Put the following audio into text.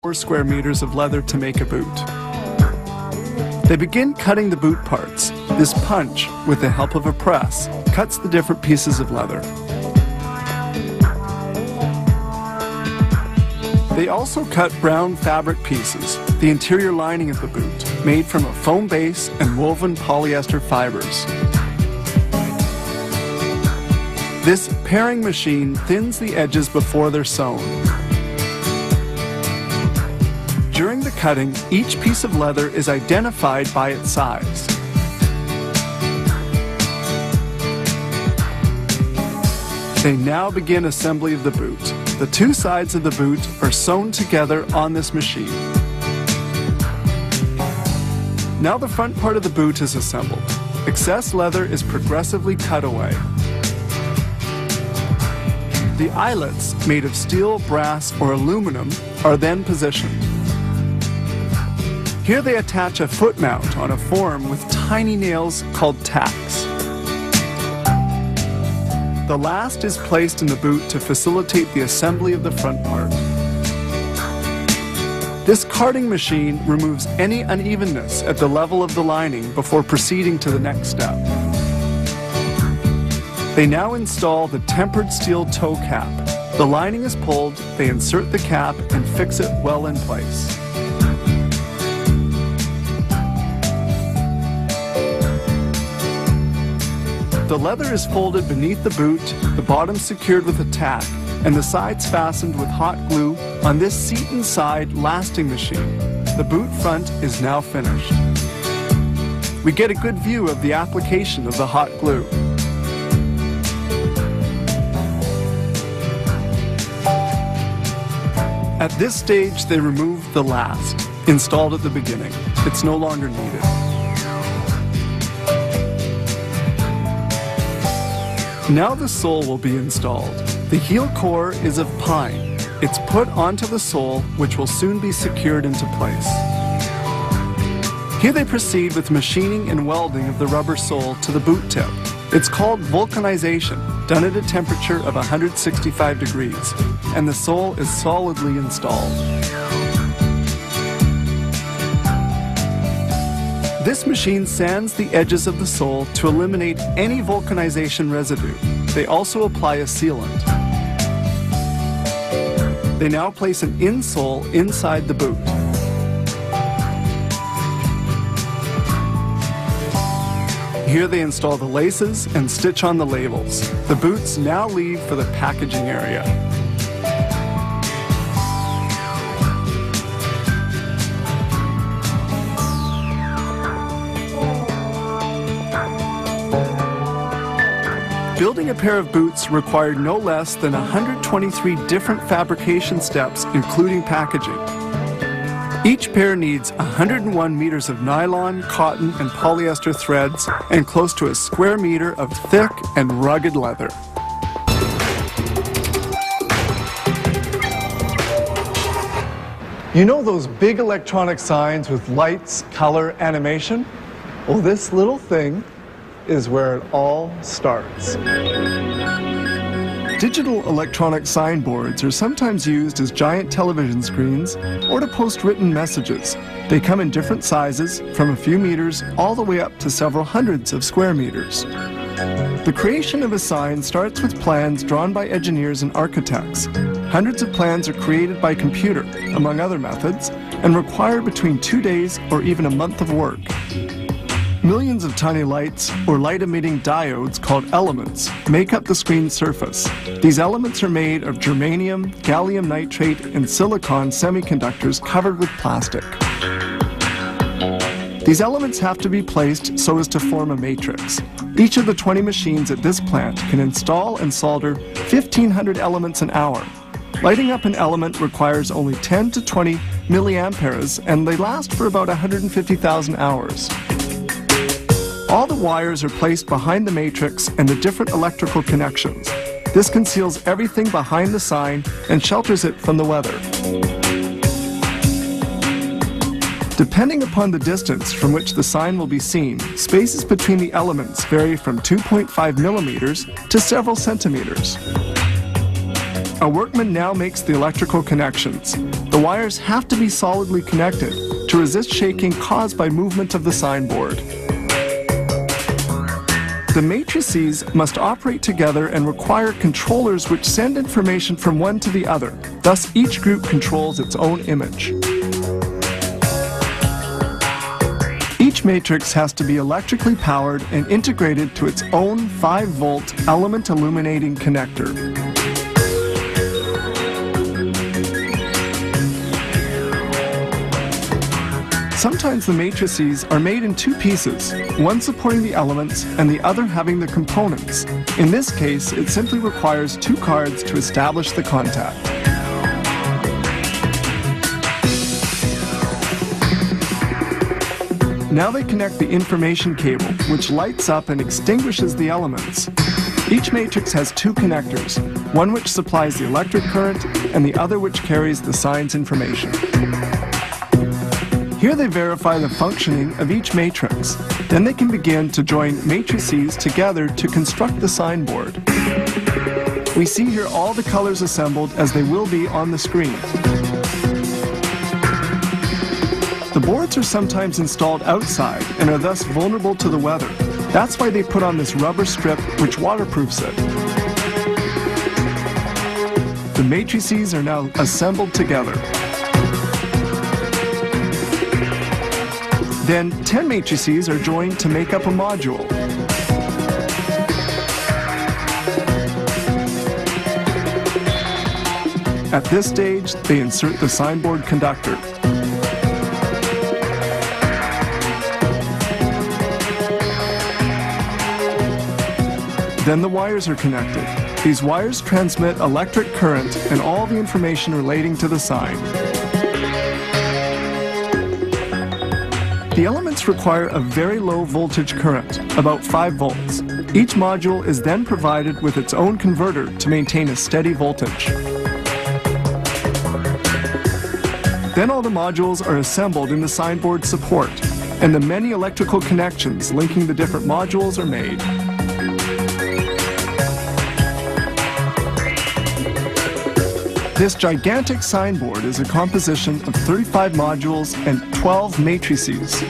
4 square meters of leather to make a boot. They begin cutting the boot parts. This punch, with the help of a press, cuts the different pieces of leather. They also cut brown fabric pieces, the interior lining of the boot, made from a foam base and woven polyester fibers. This paring machine thins the edges before they're sewn. During the cutting, each piece of leather is identified by its size. They now begin assembly of the boot. The two sides of the boot are sewn together on this machine. Now the front part of the boot is assembled. Excess leather is progressively cut away. The eyelets, made of steel, brass, or aluminum, are then positioned. Here they attach a foot mount on a form with tiny nails called tacks. The last is placed in the boot to facilitate the assembly of the front part. This carding machine removes any unevenness at the level of the lining before proceeding to the next step. They now install the tempered steel toe cap. The lining is pulled, they insert the cap and fix it well in place. The leather is folded beneath the boot, the bottom secured with a tack, and the sides fastened with hot glue on this seat inside lasting machine. The boot front is now finished. We get a good view of the application of the hot glue. At this stage, they remove the last, installed at the beginning. It's no longer needed. Now the sole will be installed. The heel core is of pine. It's put onto the sole, which will soon be secured into place. Here they proceed with machining and welding of the rubber sole to the boot tip. It's called vulcanization, done at a temperature of 165 degrees, and the sole is solidly installed. This machine sands the edges of the sole to eliminate any vulcanization residue. They also apply a sealant. They now place an insole inside the boot. Here they install the laces and stitch on the labels. The boots now leave for the packaging area. Building a pair of boots required no less than 123 different fabrication steps, including packaging. Each pair needs 101 meters of nylon, cotton, and polyester threads, and close to a square meter of thick and rugged leather. You know those big electronic signs with lights, color, animation? Well, this little thing is where it all starts. Digital electronic signboards are sometimes used as giant television screens or to post written messages. They come in different sizes, from a few meters all the way up to several hundreds of square meters. The creation of a sign starts with plans drawn by engineers and architects. Hundreds of plans are created by computer, among other methods, and require between 2 days or even a month of work. Millions of tiny lights, or light-emitting diodes called elements, make up the screen's surface. These elements are made of germanium, gallium nitrate, and silicon semiconductors covered with plastic. These elements have to be placed so as to form a matrix. Each of the 20 machines at this plant can install and solder 1,500 elements an hour. Lighting up an element requires only 10 to 20 milliamperes, and they last for about 150,000 hours. All the wires are placed behind the matrix and the different electrical connections. This conceals everything behind the sign and shelters it from the weather. Depending upon the distance from which the sign will be seen, spaces between the elements vary from 2.5 millimeters to several centimeters. A workman now makes the electrical connections. the wires have to be solidly connected to resist shaking caused by movement of the sign board. The matrices must operate together and require controllers which send information from one to the other. Thus, each group controls its own image. Each matrix has to be electrically powered and integrated to its own 5-volt element illuminating connector. Sometimes the matrices are made in two pieces, one supporting the elements and the other having the components. In this case, it simply requires 2 cards to establish the contact. Now they connect the information cable, which lights up and extinguishes the elements. Each matrix has 2 connectors, one which supplies the electric current and the other which carries the sign's information. Here they verify the functioning of each matrix. Then they can begin to join matrices together to construct the sign board. We see here all the colors assembled as they will be on the screen. The boards are sometimes installed outside and are thus vulnerable to the weather. That's why they put on this rubber strip which waterproofs it. The matrices are now assembled together. Then 10 matrices are joined to make up a module. At this stage, they insert the sign board conductor. Then the wires are connected. These wires transmit electric current and all the information relating to the sign. The elements require a very low voltage current, about 5 volts. Each module is then provided with its own converter to maintain a steady voltage. Then all the modules are assembled in the sign board support, and the many electrical connections linking the different modules are made. This gigantic sign board is a composition of 35 modules and 12 matrices.